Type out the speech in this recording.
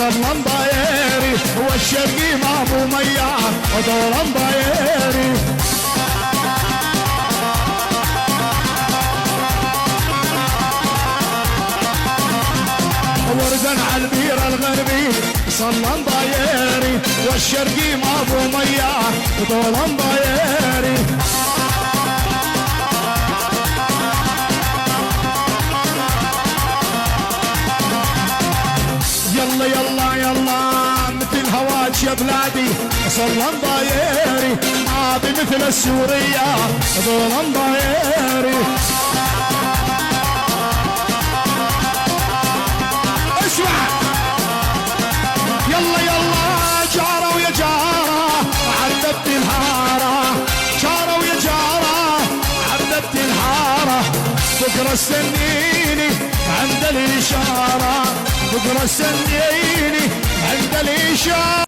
صلى مبايري والشرقي ما ابو مياه ودور مبايري وردا على البير الغربي صلى مبايري والشرقي ما ابو مياه ودور مبايري يلا يلا يلا مثل هواك يا بلادي صلى مبايري ما بمثل السورية ذول مبايري اسمع يلا يلا جارة ويا جارة عذبت الهارة جارة ويا جارة عذبت الهارة بكرة استنيني عند الإشارة بكرة استنيني عند الإشارة